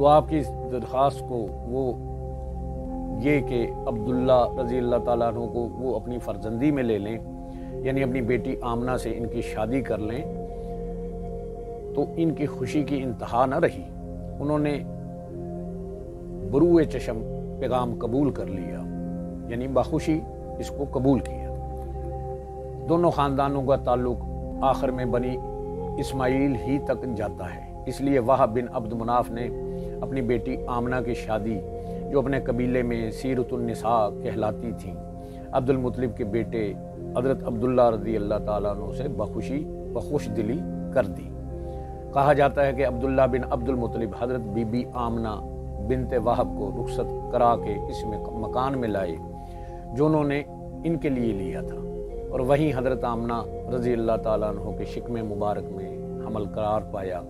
تو آپ کی اس درخواست کو وہ یہ کہ عبداللہ رضی اللہ تعالیٰ عنہ کو وہ اپنی فرزندی میں لے لیں، یعنی اپنی بیٹی آمنہ سے ان کی شادی کر لیں، تو ان کی خوشی کی انتہا نہ رہی۔ انہوں نے بروئے چشم پیغام قبول کر لیا، یعنی بخوشی اس کو قبول کیا۔ دونوں خاندانوں کا تعلق آخر میں بنی اسماعیل ہی تک جاتا ہے، اس لیے وہب بن عبد مناف نے اپنی بیٹی آمنہ کی شادی، جو اپنے قبیلے میں سیرۃ النساء کہلاتی تھیں، عبد المطلب کے بیٹے حضرت عبداللہ رضی اللہ تعالیٰ عنہ سے بخوش دلی کر دی۔ کہا جاتا ہے کہ عبداللہ بن عبد المطلب حضرت بی بی آمنہ بنت وہب کو رخصت کرا کے اس مکان میں لائے جو انہوں نے ان کے لیے لیا تھا، اور وہیں حضرت آمنہ رضی اللہ تعالیٰ عنہ کے شکم مبارک میں حمل قرار پایا،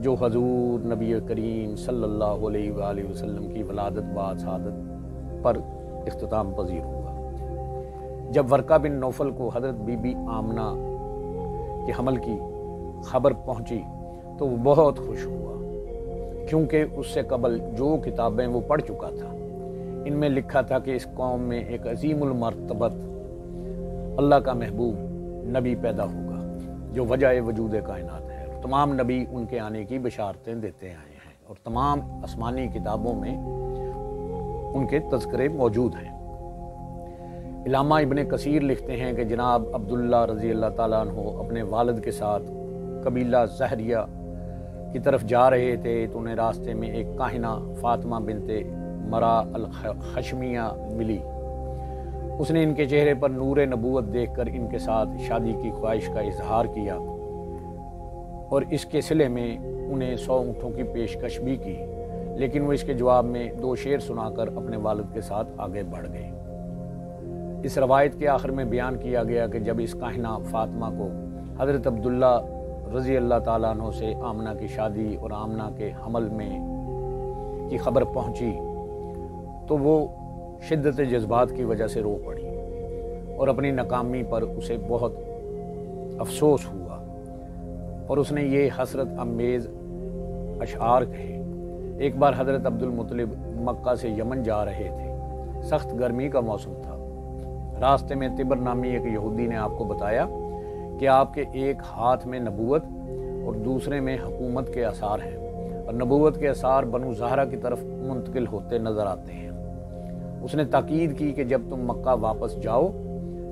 جو حضور نبی کریم صلی اللہ علیہ وآلہ وسلم کی ولادت بعد شہادت پر اختتام پذیر ہوا۔ جب ورقہ بن نوفل کو حضرت بی بی آمنہ کے حمل کی خبر پہنچی تو وہ بہت خوش ہوا، کیونکہ اس سے قبل جو کتابیں وہ پڑھ چکا تھا ان میں لکھا تھا کہ اس قوم میں ایک عظیم المرتبت اللہ کا محبوب نبی پیدا ہوگا جو وجہ وجود کائنات ہے، اور تمام نبی ان کے آنے کی بشارتیں دیتے آئے ہیں، اور تمام آسمانی کتابوں میں ان کے تذکرے موجود ہیں۔ علامہ ابن کثیر لکھتے ہیں کہ جناب عبداللہ رضی اللہ تعالیٰ عنہ اپنے والد کے ساتھ قبیلہ زہریہ کی طرف جا رہے تھے تو انہیں راستے میں ایک کاہنہ فاطمہ بنت مرا الخشمیہ ملی۔ اس نے ان کے چہرے پر نور نبوت دیکھ کر ان کے ساتھ شادی کی خواہش کا اظہار کیا، اور اس کے صلے میں انہیں 100 اونٹوں کی پیشکش بھی کی، لیکن وہ اس کے جواب میں 2 شعر سنا کر اپنے والد کے ساتھ آگے بڑھ گئے۔ اس روایت کے آخر میں بیان کیا گیا کہ جب اس کاہنہ فاطمہ کو حضرت عبداللہ رضی اللہ تعالیٰ عنہ سے آمنہ کی شادی اور آمنہ کے حمل میں کی خبر پہنچی تو وہ شدت جذبات کی وجہ سے رو پڑی، اور اپنی ناکامی پر اسے بہت افسوس ہوا، اور اس نے یہ حسرت امیز اشعار کہے۔ ایک بار حضرت عبد المطلب مکہ سے یمن جا رہے تھے، سخت گرمی کا موسم تھا۔ راستے میں تبر نامی ایک یہودی نے آپ کو بتایا کہ آپ کے ایک ہاتھ میں نبوت اور دوسرے میں حکومت کے آثار ہیں، اور نبوت کے آثار بنو زہرہ کی طرف منتقل ہوتے نظر آتے ہیں۔ اس نے تاکید کی کہ جب تم مکہ واپس جاؤ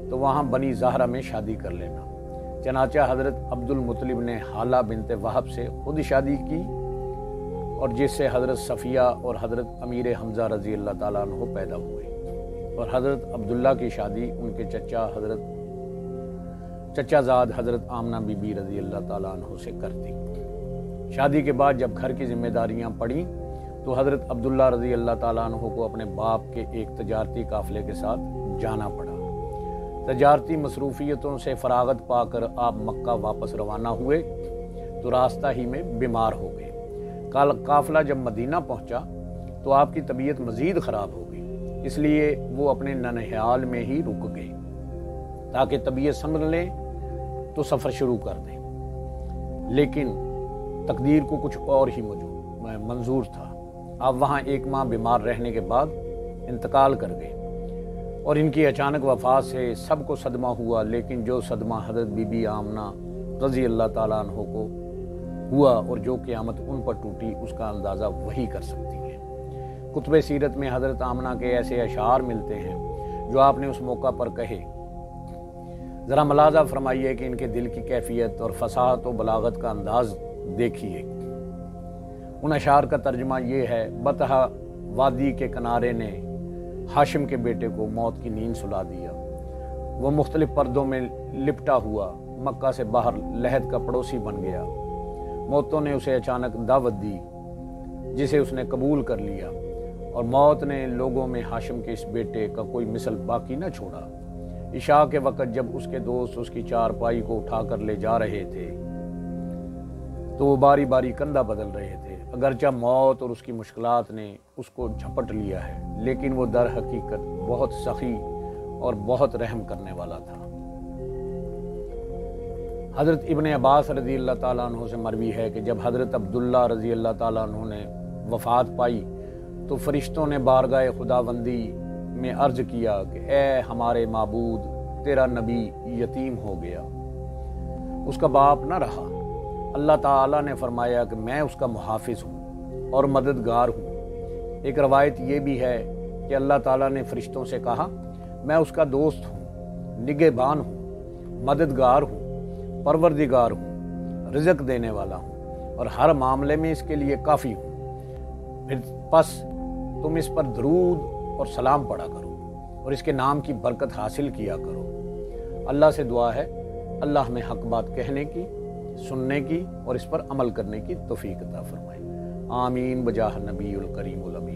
تو وہاں بنی زہرہ میں شادی کر لینا۔ چنانچہ حضرت عبد المطلب نے حالہ بنت وہب سے خود شادی کی، اور جس سے حضرت صفیہ اور حضرت امیر حمزہ رضی اللہ تعالیٰ عنہ پیدا ہوئے، اور حضرت عبداللہ کی شادی ان کے چچا زاد حضرت آمنہ بی بی رضی اللہ تعالیٰ عنہ سے کر دی۔ شادی کے بعد جب گھر کی ذمہ داریاں پڑیں تو حضرت عبداللہ رضی اللہ تعالیٰ عنہ کو اپنے باپ کے ایک تجارتی قافلے کے ساتھ جانا پڑا۔ تجارتی مصروفیتوں سے فراغت پا کر آپ مکہ واپس روانہ ہوئے تو راستہ ہی میں بیمار ہو گئے۔ قافلہ جب مدینہ پہنچا تو آپ کی طبیعت مزید خراب ہو گئی، اس لیے وہ اپنے ننہال میں ہی رک گئے تاکہ طبیعت سنبھل لیں تو سفر شروع کر دیں، لیکن تقدیر کو کچھ اور ہی منظور تھا۔ آپ وہاں 1 ماہ بیمار رہنے کے بعد انتقال کر گئے، اور ان کی اچانک وفات سے سب کو صدمہ ہوا، لیکن جو صدمہ حضرت بی بی آمنہ رضی اللہ تعالیٰ عنہ کو ہوا اور جو قیامت ان پر ٹوٹی اس کا اندازہ وہی کر سکتی ہے۔ کتب سیرت میں حضرت آمنہ کے ایسے اشعار ملتے ہیں جو آپ نے اس موقع پر کہے۔ ذرا ملاحظہ فرمائیے کہ ان کے دل کی کیفیت اور فصاحت و بلاغت کا انداز دیکھیے۔ ان اشعار کا ترجمہ یہ ہے: بطحا وادی کے کنارے نے ہاشم کے بیٹے کو موت کی نیند سلا دیا، وہ مختلف پردوں میں لپٹا ہوا مکہ سے باہر لحد کا پڑوسی بن گیا۔ موتوں نے اسے اچانک دعوت دی جسے اس نے قبول کر لیا، اور موت نے لوگوں میں ہاشم کے اس بیٹے کا کوئی مثل باقی نہ چھوڑا۔ عشاء کے وقت جب اس کے دوست اس کی چارپائی کو اٹھا کر لے جا رہے تھے تو وہ باری باری کندھا بدل رہے تھے۔ اگرچہ موت اور اس کی مشکلات نے اس کو جھپٹ لیا ہے، لیکن وہ در حقیقت بہت سخی اور بہت رحم کرنے والا تھا۔ حضرت ابن عباس رضی اللہ تعالیٰ عنہ سے مروی ہے کہ جب حضرت عبداللہ رضی اللہ تعالیٰ عنہ نے وفات پائی تو فرشتوں نے بارگاہ خداوندی میں عرض کیا کہ اے ہمارے معبود، تیرا نبی یتیم ہو گیا، اس کا باپ نہ رہا۔ اللہ تعالیٰ نے فرمایا کہ میں اس کا محافظ ہوں اور مددگار ہوں۔ ایک روایت یہ بھی ہے کہ اللہ تعالیٰ نے فرشتوں سے کہا میں اس کا دوست ہوں، نگہبان ہوں، مددگار ہوں، پروردگار ہوں، رزق دینے والا ہوں اور ہر معاملے میں اس کے لیے کافی ہوں۔ پھر پس تم اس پر درود اور سلام پڑھا کرو اور اس کے نام کی برکت حاصل کیا کرو۔ اللہ سے دعا ہے اللہ ہمیں حق بات کہنے کی، سننے کی اور اس پر عمل کرنے کی توفیق عطا فرمائے۔ آمین بجاہ نبی الکریم الامین۔